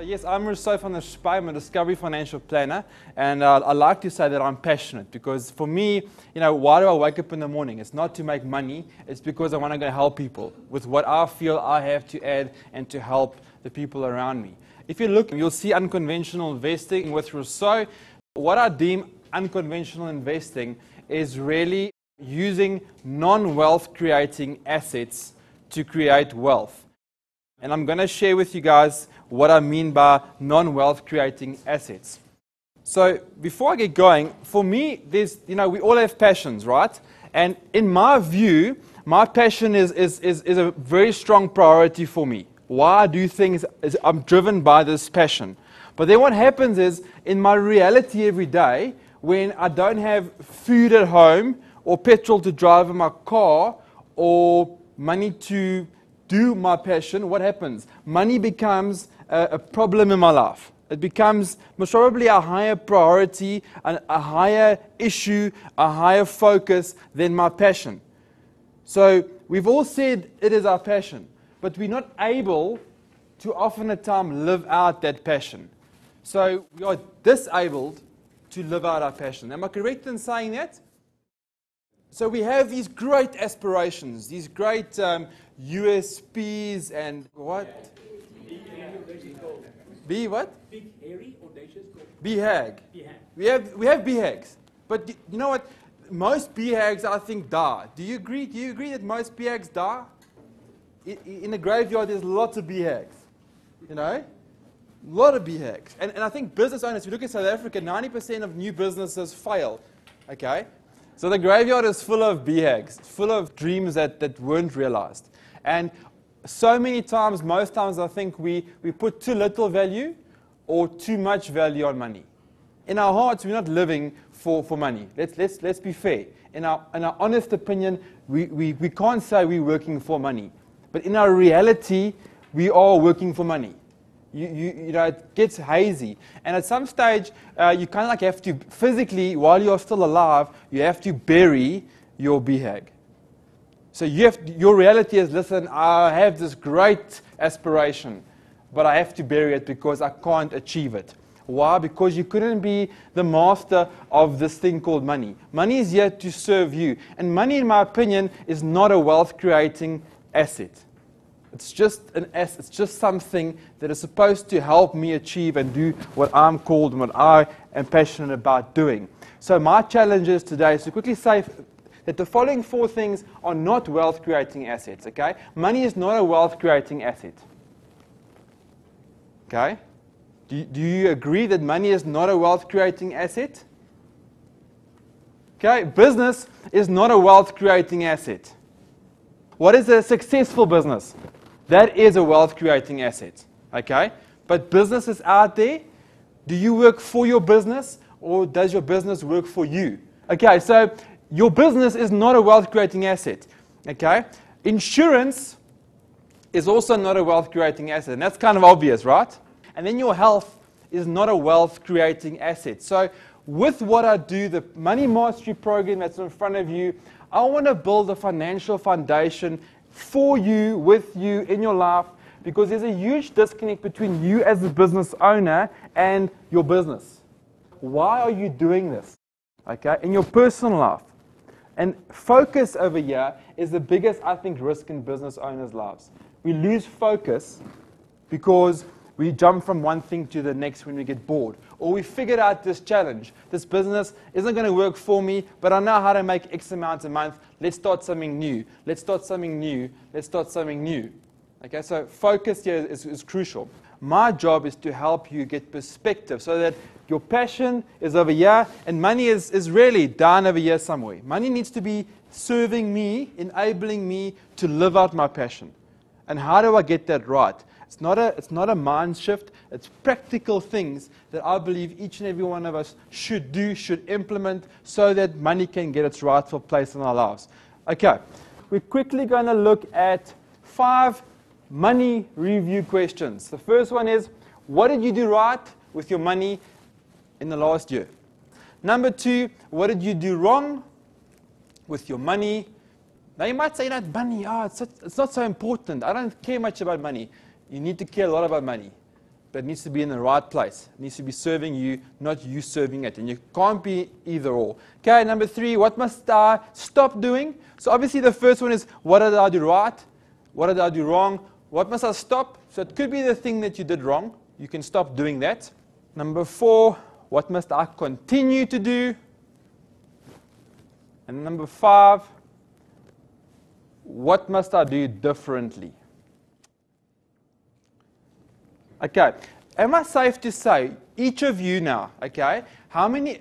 So yes, I'm Rossouw from the Spuy. I'm a Discovery Financial Planner, and I like to say that I'm passionate because for me, why do I wake up in the morning? It's not to make money, it's because I want to go help people with what I feel I have to add and to help the people around me. If you look, you'll see Unconventional Investing with Rossouw. What I deem unconventional investing is really using non-wealth creating assets to create wealth. And I'm going to share with you guys what I mean by non-wealth creating assets. So before I get going, for me, we all have passions, right? And in my view, my passion is a very strong priority for me. Why I do things is I'm driven by this passion. But then what happens is, in my reality every day, when I don't have food at home, or petrol to drive in my car, or money to do my passion, what happens? Money becomes a problem in my life. It becomes most probably a higher priority, a higher issue, a higher focus than my passion. So we've all said it is our passion, but we're not able to often at time live out that passion. So we are disabled to live out our passion. Am I correct in saying that? So we have these great aspirations, these great USPs and what? B what? Big, hairy, audacious goal. BHAG. We have BHAGs. But you know what? Most BHAGs, I think, die. Do you agree? Do you agree that most BHAGs die? In the graveyard, there's lots of BHAGs. A lot of BHAGs. And I think business owners, if you look at South Africa, 90% of new businesses fail. Okay? So the graveyard is full of BHAGs, full of dreams that weren't realized. And so many times, most times, I think we put too little value or too much value on money. In our hearts, we're not living for money. Let's be fair. In our honest opinion, we can't say we're working for money. But in our reality, we are working for money. It gets hazy. And at some stage, you kind of like have to, physically, while you're still alive, you have to bury your BHAG. So your reality is, listen, I have this great aspiration, but I have to bury it because I can't achieve it. Why? Because you couldn't be the master of this thing called money. Money is here to serve you. And money, in my opinion, is not a wealth-creating asset. It's just an asset. It's just something that is supposed to help me achieve and do what I'm called and what I am passionate about doing. So my challenge is today is to quickly say that the following 4 things are not wealth-creating assets, okay? Money is not a wealth-creating asset. Okay? Do you agree that money is not a wealth-creating asset? Okay? Business is not a wealth-creating asset. What is a successful business? That is a wealth-creating asset, okay? But businesses out there, do you work for your business or does your business work for you? Okay, so your business is not a wealth-creating asset, okay? Insurance is also not a wealth-creating asset, and that's kind of obvious, right? And then your health is not a wealth-creating asset. So with what I do, the Money Mastery program that's in front of you, I want to build a financial foundation for you, with you, in your life, because there's a huge disconnect between you as a business owner and your business. Why are you doing this? Okay, in your personal life. And focus over here is the biggest, I think, risk in business owners' lives. We lose focus because we jump from one thing to the next when we get bored. Or we figured out this challenge. This business isn't going to work for me, but I know how to make X amount a month. Let's start something new. Let's start something new. Let's start something new. Okay, so focus here is crucial. My job is to help you get perspective so that your passion is over here and money is really down over here somewhere. Money needs to be serving me, enabling me to live out my passion. And how do I get that right? It's not a mind shift. It's practical things that I believe each and every one of us should do, should implement, so that money can get its rightful place in our lives. Okay, we're quickly going to look at 5 money review questions. The first one is, what did you do right with your money in the last year? Number 2, what did you do wrong with your money? Now you might say, money, it's not so important. I don't care much about money. You need to care a lot about money, but it needs to be in the right place. It needs to be serving you, not you serving it. And you can't be either or. Okay, number 3, what must I stop doing? So obviously the first one is, what did I do right? What did I do wrong? What must I stop? So it could be the thing that you did wrong. You can stop doing that. Number 4, what must I continue to do? And number 5, what must I do differently? Okay, am I safe to say, each of you now, okay, how many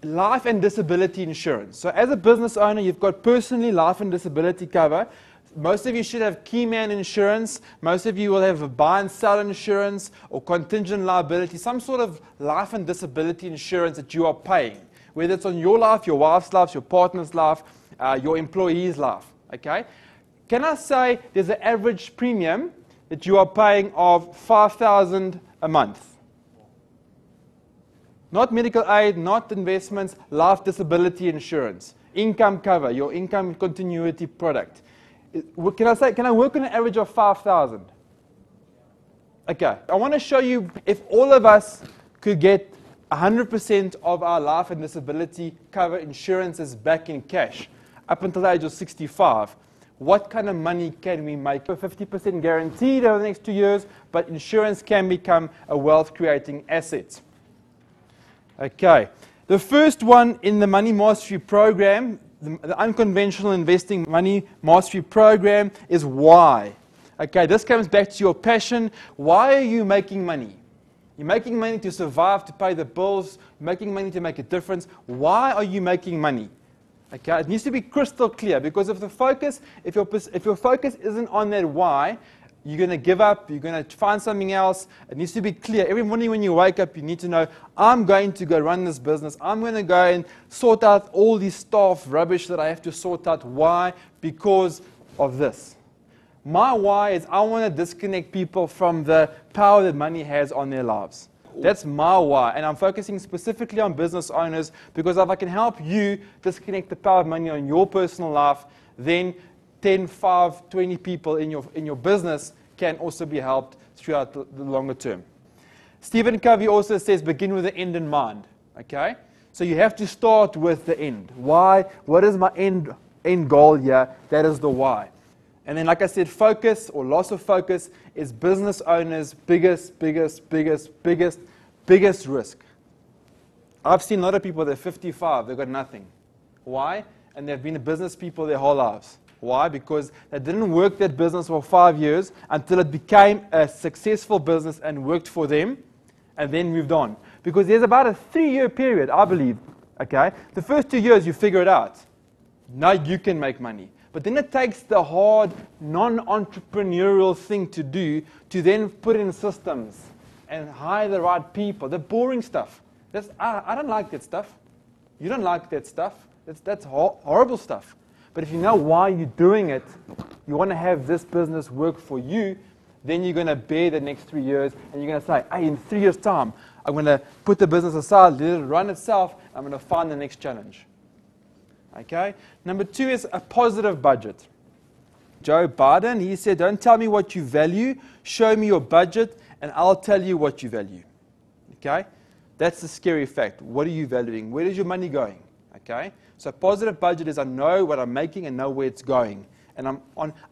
life and disability insurance? So as a business owner, you've got personally life and disability cover. Most of you should have key man insurance. Most of you will have a buy and sell insurance or contingent liability, some sort of life and disability insurance that you are paying, whether it's on your life, your wife's life, your partner's life, your employee's life. Okay? Can I say there's an average premium that you are paying of $5,000 a month? Not medical aid, not investments, life disability insurance, income cover, your income continuity product. Can I work on an average of 5,000? Okay, I want to show you if all of us could get 100% of our life and disability cover insurances back in cash up until the age of 65. What kind of money can we make? 50% guaranteed over the next 2 years, but insurance can become a wealth-creating asset. Okay, the first one in the Money Mastery Program, the Unconventional Investing Money Mastery Program, is why. Okay, this comes back to your passion. Why are you making money? You're making money to survive, to pay the bills, making money to make a difference. Why are you making money? Okay, it needs to be crystal clear, because if your focus isn't on that why, you're going to give up, you're going to find something else. It needs to be clear. Every morning when you wake up, you need to know, I'm going to go run this business. I'm going to go and sort out all these staff rubbish that I have to sort out. Why? Because of this. My why is I want to disconnect people from the power that money has on their lives. That's my why, and I'm focusing specifically on business owners, because if I can help you disconnect the power of money on your personal life, then 10, 5, 20 people in your business can also be helped throughout the longer term. Stephen Covey also says, begin with the end in mind. Okay? So you have to start with the end. Why? What is my end goal here? That is the why. And then, like I said, focus or loss of focus is business owners' biggest risk. I've seen a lot of people that are 55, they've got nothing. Why? And they've been business people their whole lives. Why? Because they didn't work that business for 5 years until it became a successful business and worked for them, and then moved on. Because there's about a 3-year period, I believe. Okay? The first 2 years, you figure it out. Now you can make money. But then it takes the hard, non-entrepreneurial thing to do to then put in systems and hire the right people. The boring stuff. I don't like that stuff. You don't like that stuff. That's horrible stuff. But if you know why you're doing it, you want to have this business work for you, then you're going to bear the next 3 years, and you're going to say, hey, in 3 years' time, I'm going to put the business aside, let it run itself, I'm going to find the next challenge. Okay? Number 2 is a positive budget. Joe Biden, he said, don't tell me what you value, show me your budget, and I'll tell you what you value. Okay? That's the scary fact. What are you valuing? Where is your money going? Okay? So positive budget is I know what I'm making and know where it's going. And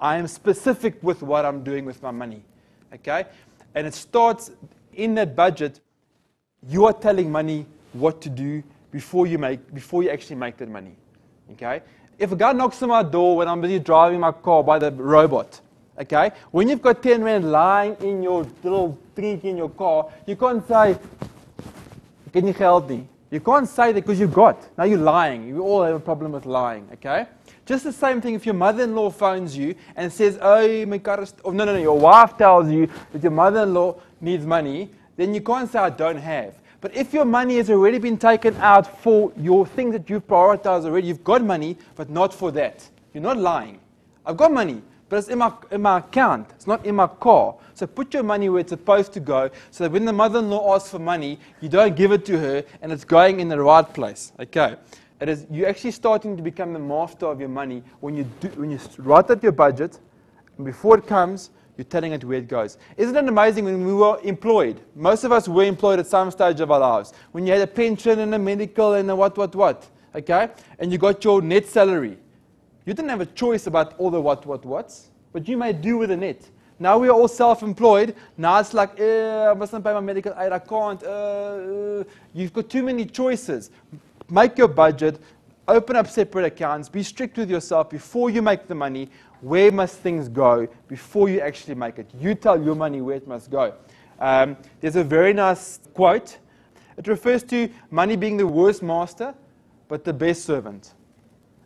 I am specific with what I'm doing with my money. Okay? And it starts in that budget. You are telling money what to do before you actually make that money. Okay? If a guy knocks on my door when I'm busy driving my car by the robot, Okay? When you've got 10 rand lying in your little thingy in your car, you can't say, can you help me? You can't say that because you've got. Now you're lying. You all have a problem with lying. Okay? Just the same thing if your mother-in-law phones you and says, oh, my car is... Oh, no, your wife tells you that your mother-in-law needs money, then you can't say, I don't have. But if your money has already been taken out for your things that you've prioritized already, you've got money, but not for that. You're not lying. I've got money, but it's in my account. It's not in my car. So put your money where it's supposed to go, so that when the mother-in-law asks for money, you don't give it to her, and it's going in the right place. Okay? You're actually starting to become the master of your money when you write out your budget, and before it comes, you're telling it where it goes. Isn't it amazing when we were employed? Most of us were employed at some stage of our lives. When you had a pension and a medical and a what, okay? And you got your net salary. You didn't have a choice about all the what's, but you made do with the net. Now we are all self-employed. Now it's like, I mustn't pay my medical aid, I can't. You've got too many choices. Make your budget, open up separate accounts, be strict with yourself before you make the money. Where must things go before you actually make it? You tell your money where it must go. There's a very nice quote. It refers to money being the worst master, but the best servant.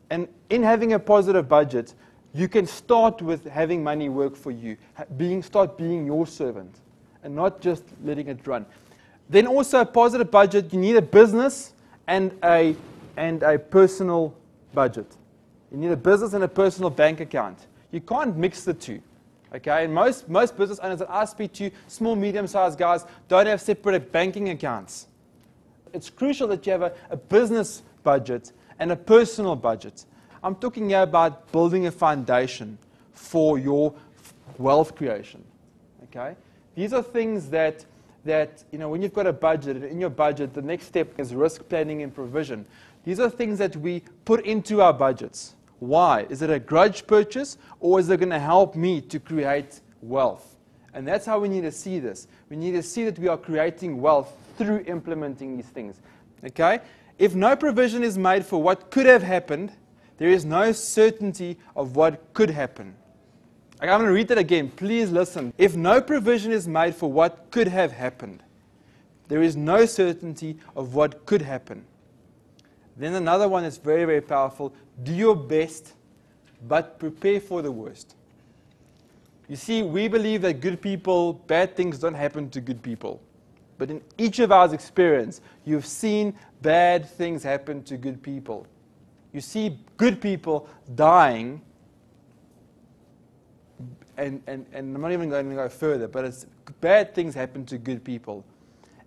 And in having a positive budget, you can start with having money work for you. Start being your servant and not just letting it run. Then also a positive budget, you need a business and a personal budget. You need a business and a personal bank account. You can't mix the two. Okay? And most business owners that I speak to, small, medium-sized guys, don't have separate banking accounts. It's crucial that you have a business budget and a personal budget. I'm talking here about building a foundation for your wealth creation. Okay? These are things that when you've got a budget, in your budget, the next step is risk planning and provision. These are things that we put into our budgets. Why? Is it a grudge purchase, or is it going to help me to create wealth? And that's how we need to see this. We need to see that we are creating wealth through implementing these things. Okay? If no provision is made for what could have happened, there is no certainty of what could happen. I'm going to read that again. Please listen. If no provision is made for what could have happened, there is no certainty of what could happen. Then another one is very, very powerful. Do your best, but prepare for the worst. You see, we believe that good people, bad things don't happen to good people. But in each of our experience, you've seen bad things happen to good people. You see good people dying, and I'm not even going to go further, but it's bad things happen to good people.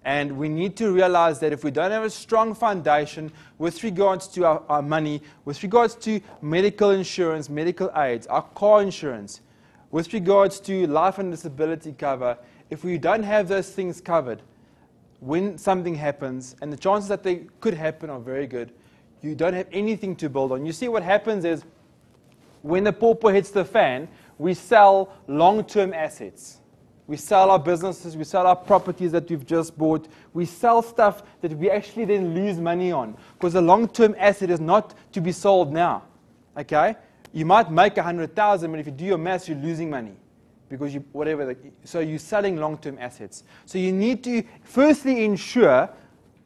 And we need to realize that if we don't have a strong foundation with regards to our money, with regards to medical insurance, medical aids, our car insurance, with regards to life and disability cover, if we don't have those things covered, when something happens, and the chances that they could happen are very good, you don't have anything to build on. You see what happens is, when the pauper hits the fan, we sell long-term assets. We sell our businesses, we sell our properties that we've just bought. We sell stuff that we actually then lose money on. Because a long-term asset is not to be sold now. Okay? You might make 100,000, but if you do your maths, you're losing money. Because so you're selling long-term assets. So you need to firstly ensure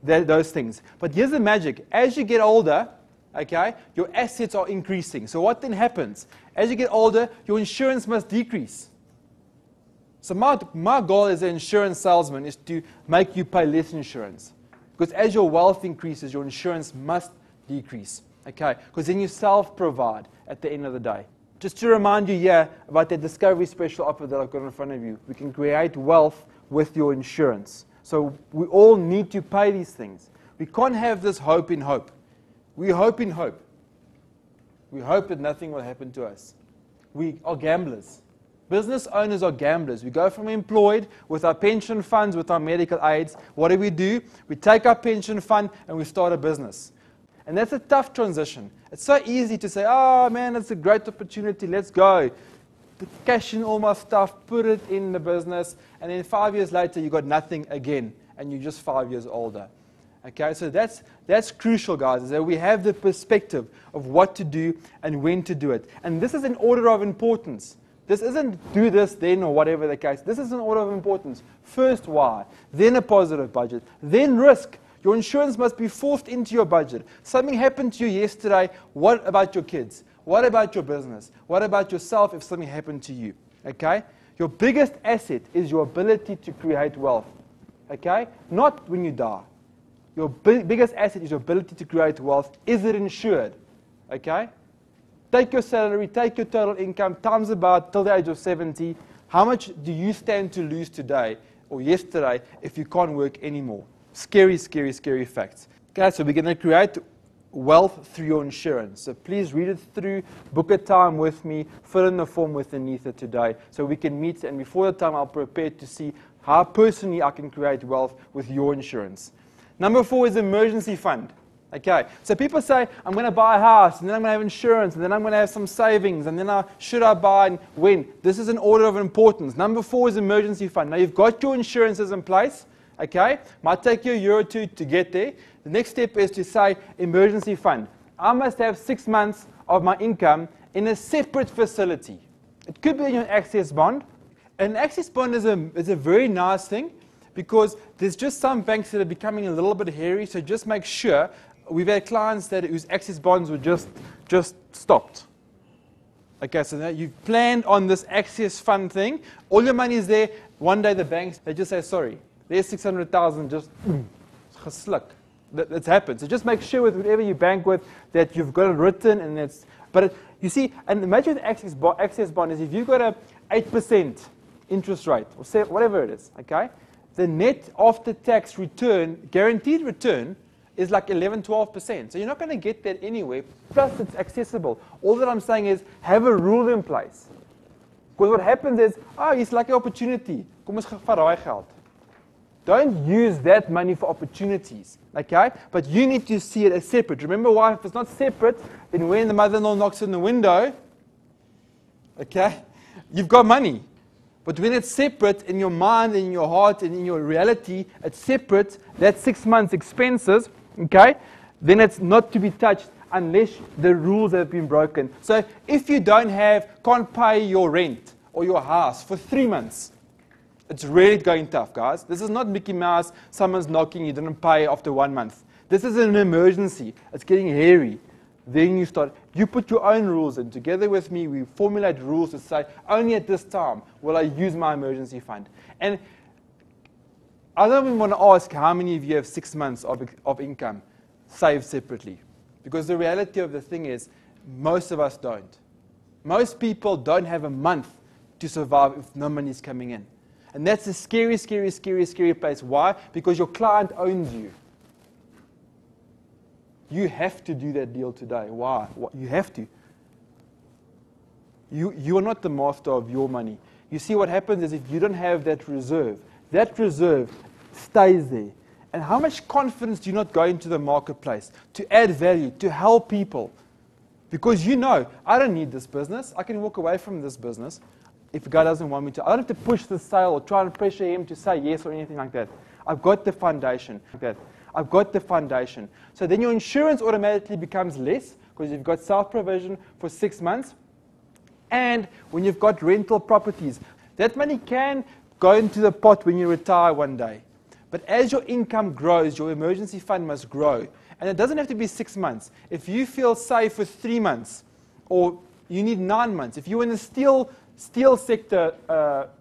those things. But here's the magic. As you get older, okay, your assets are increasing. So what then happens? As you get older, your insurance must decrease. So my goal as an insurance salesman is to make you pay less insurance. Because as your wealth increases, your insurance must decrease. Okay? Because then you self-provide at the end of the day. Just to remind you here about that Discovery special offer that I've got in front of you. We can create wealth with your insurance. So we all need to pay these things. We can't have this hope in hope. We hope in hope. We hope that nothing will happen to us. We are gamblers. Business owners are gamblers. We go from employed with our pension funds, with our medical aids. What do? We take our pension fund and we start a business. And that's a tough transition. It's so easy to say, oh man, it's a great opportunity, let's go. Cash in all my stuff, put it in the business, and then 5 years later you got nothing again, and you're just 5 years older. Okay, so that's crucial, guys, is that we have the perspective of what to do and when to do it. And this is an order of importance. This isn't do this, then, or whatever the case. This is an order of importance. First, why? Then a positive budget. Then risk. Your insurance must be forced into your budget. Something happened to you yesterday. What about your kids? What about your business? What about yourself if something happened to you? Okay? Your biggest asset is your ability to create wealth. Okay? Not when you die. Your biggest asset is your ability to create wealth. Is it insured? Okay? Take your salary, take your total income, times about till the age of 70. How much do you stand to lose today or yesterday if you can't work anymore? Scary, scary, scary facts. Okay, so we're going to create wealth through your insurance. So please read it through, book a time with me, fill in the form with Anita today so we can meet, and before the time I'll prepare to see how personally I can create wealth with your insurance. Number 4 is emergency fund. Okay, so people say, I'm going to buy a house, and then I'm going to have insurance, and then I'm going to have some savings, and then should I buy and when? This is an order of importance. Number 4 is emergency fund. Now you've got your insurances in place. Okay, might take you a year or two to get there. The next step is to say emergency fund. I must have 6 months of my income in a separate facility. It could be in your access bond. An access bond is a very nice thing because there's just some banks that are becoming a little bit hairy, so just make sure. We've had clients whose access bonds were just stopped. Okay, so now you've planned on this access fund thing. All your money is there. One day the banks, they just say, sorry, there's 600,000 just gesluk. That's happened. So just make sure with whatever you bank with that you've got it written and it's. But you see, and the major with access bond is if you've got a 8% interest rate or whatever it is, okay, the net after tax return, guaranteed return, is like 11-12%. So you're not going to get that anywhere. Plus, it's accessible. All that I'm saying is have a rule in place. Because what happens is, it's like an opportunity. Kom ons vat daai geld. Don't use that money for opportunities, okay? But you need to see it as separate. Remember why? If it's not separate, then when the mother-in-law knocks on the window, okay, you've got money. But when it's separate in your mind, in your heart, and in your reality, it's separate, that's 6 months' expenses, okay? Then it's not to be touched unless the rules have been broken. So if you can't pay your rent or your house for 3 months, it's really going tough, guys. This is not Mickey Mouse, someone's knocking, you didn't pay after 1 month. This is an emergency. It's getting hairy. Then you put your own rules in. Together with me, we formulate rules to say, only at this time will I use my emergency fund. And I don't even want to ask how many of you have 6 months of income saved separately. Because the reality of the thing is, most of us don't. Most people don't have a month to survive if no money's coming in. And that's a scary, scary, scary, scary place. Why? Because your client owns you. You have to do that deal today. Why? You have to. You are not the master of your money. You see, what happens is if you don't have that reserve stays there. And how much confidence do you not go into the marketplace to add value, to help people? Because you know, I don't need this business. I can walk away from this business if a guy doesn't want me to. I don't have to push the sale or try and pressure him to say yes or anything like that. I've got the foundation. I've got the foundation. So then your insurance automatically becomes less because you've got self-provision for 6 months. And when you've got rental properties, that money can go into the pot when you retire one day. But as your income grows, your emergency fund must grow. And it doesn't have to be 6 months. If you feel safe for 3 months, or you need 9 months, if you're in the steel sector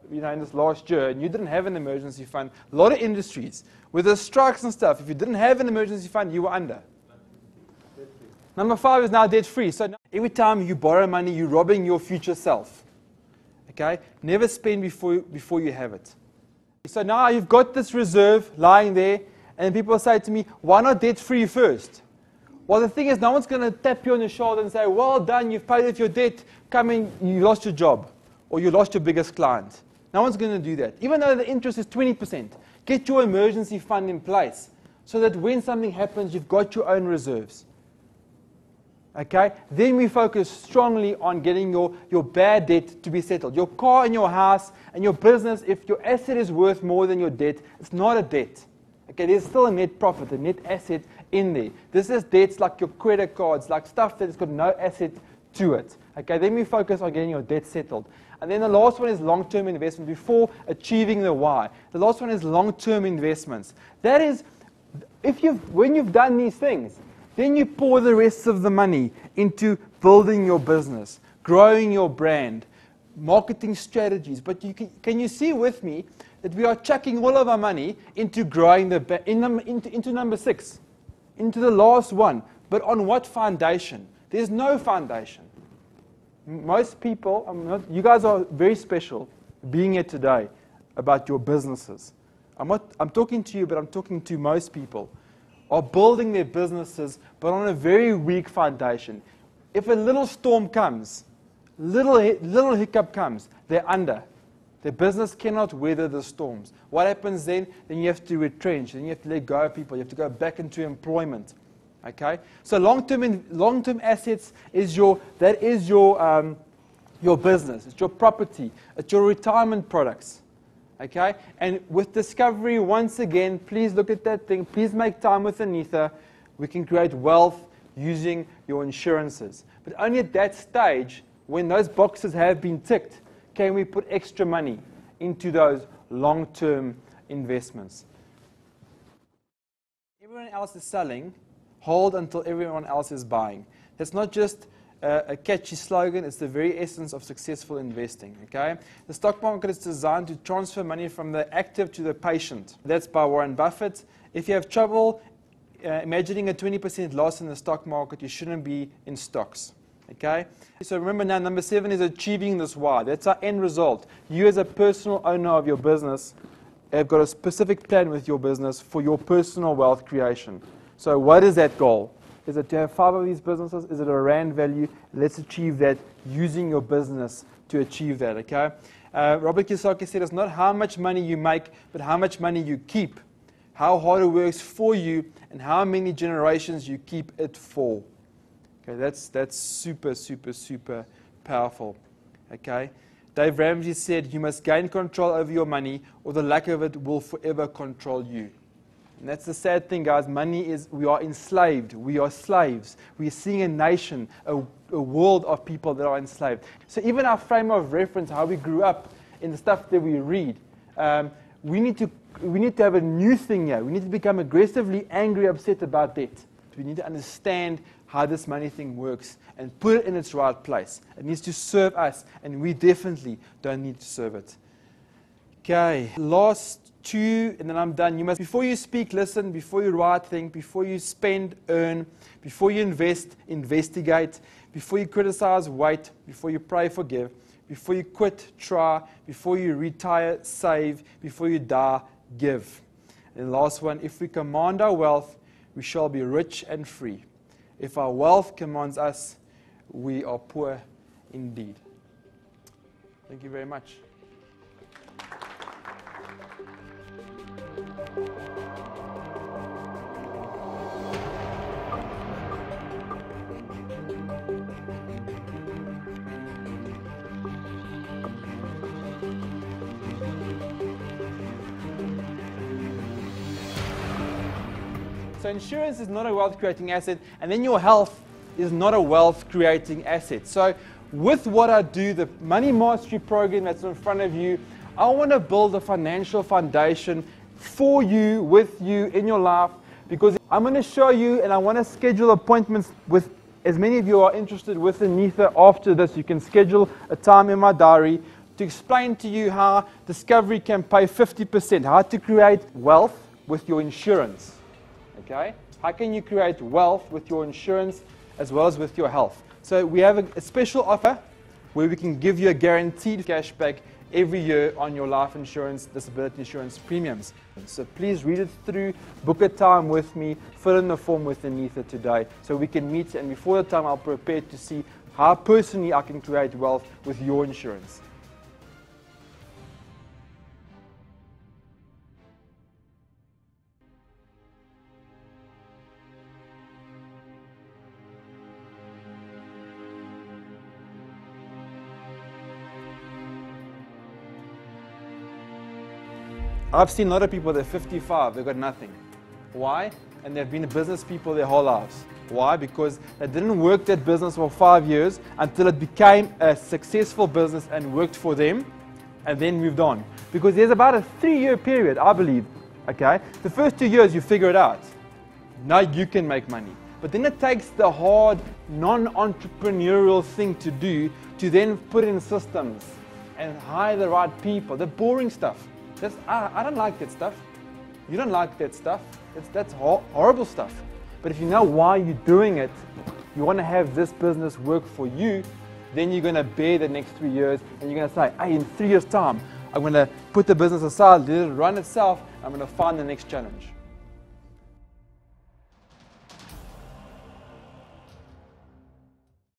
in this last year and you didn't have an emergency fund, a lot of industries, with the strikes and stuff, if you didn't have an emergency fund, you were under. Number 5 is now debt-free. So now, every time you borrow money, you're robbing your future self. Okay? Never spend before you have it. So now you've got this reserve lying there, and people say to me, why not debt-free first? Well, the thing is, no one's going to tap you on the shoulder and say, well done, you've paid off your debt, come in, you lost your job, or you lost your biggest client. No one's going to do that. Even though the interest is 20%, get your emergency fund in place so that when something happens, you've got your own reserves. Okay? Then we focus strongly on getting your bad debt to be settled. Your car and your house and your business, if your asset is worth more than your debt, it's not a debt. Okay? There's still a net profit, a net asset in there. This is debts like your credit cards, like stuff that has got no asset to it. Okay? Then we focus on getting your debt settled. And then the last one is long-term investment before achieving the why. The last one is long-term investments. That is, when you've done these things, then you pour the rest of the money into building your business, growing your brand, marketing strategies. But can you see with me that we are chucking all of our money into growing into number 6, into the last one. But on what foundation? There's no foundation. Most people, you guys are very special being here today about your businesses. I'm talking to you, but I'm talking to most people, are building their businesses, but on a very weak foundation. If a little storm comes, little hiccup comes, they're under. Their business cannot weather the storms. What happens then? Then you have to retrench, then you have to let go of people, you have to go back into employment. Okay? So long-term assets is your business, it's your property, it's your retirement products. Okay? And with Discovery, once again, please look at that thing. Please make time with Anita. We can create wealth using your insurances. But only at that stage, when those boxes have been ticked, can we put extra money into those long-term investments. Everyone else is selling. Hold until everyone else is buying. That's not just a catchy slogan, it's the very essence of successful investing. Okay? The stock market is designed to transfer money from the active to the patient. That's by Warren Buffett. If you have trouble imagining a 20% loss in the stock market, you shouldn't be in stocks. Okay? So remember now, number 7 is achieving this why. That's our end result. You as a personal owner of your business have got a specific plan with your business for your personal wealth creation. So what is that goal? Is it to have 5 of these businesses? Is it a rand value? Let's achieve that using your business to achieve that, okay? Robert Kiyosaki said it's not how much money you make, but how much money you keep, how hard it works for you, and how many generations you keep it for. Okay, that's super, super, super powerful, okay? Dave Ramsey said, you must gain control over your money, or the lack of it will forever control you. And that's the sad thing, guys. Money is, we are enslaved. We are slaves. We are seeing a nation, a world of people that are enslaved. So even our frame of reference, how we grew up in the stuff that we read, we need to have a new thing here. We need to become aggressively angry, upset about debt. We need to understand how this money thing works and put it in its right place. It needs to serve us, and we definitely don't need to serve it. Okay, last 2, and then I'm done. You must, before you speak, listen. Before you write, think. Before you spend, earn. Before you invest, investigate. Before you criticize, wait. Before you pray, forgive. Before you quit, try. Before you retire, save. Before you die, give. And the last one, if we command our wealth, we shall be rich and free. If our wealth commands us, we are poor indeed. Thank you very much. So insurance is not a wealth-creating asset, and then your health is not a wealth-creating asset. So with what I do, the Money Mastery program that's in front of you, I want to build a financial foundation for you, with you, in your life, because I'm going to show you, and I want to schedule appointments with as many of you are interested with Anita after this. You can schedule a time in my diary to explain to you how Discovery can pay 50%, how to create wealth with your insurance. Okay? How can you create wealth with your insurance as well as with your health? So we have a special offer where we can give you a guaranteed cash back every year on your life insurance, disability insurance premiums. So please read it through, book a time with me, fill in the form with Anita today so we can meet, and before the time I'll prepare to see how personally I can create wealth with your insurance. I've seen a lot of people that are 55, they've got nothing. Why? And they've been business people their whole lives. Why? Because they didn't work that business for 5 years until it became a successful business and worked for them, and then moved on. Because there's about a 3-year period, I believe. Okay, the first 2 years you figure it out. Now you can make money. But then it takes the hard, non-entrepreneurial thing to do to then put in systems and hire the right people. The boring stuff. I don't like that stuff. You don't like that stuff. That's horrible stuff. But if you know why you're doing it, you want to have this business work for you, then you're going to bear the next 3 years and you're going to say, hey, in 3 years' time, I'm going to put the business aside, let it run itself, I'm going to find the next challenge.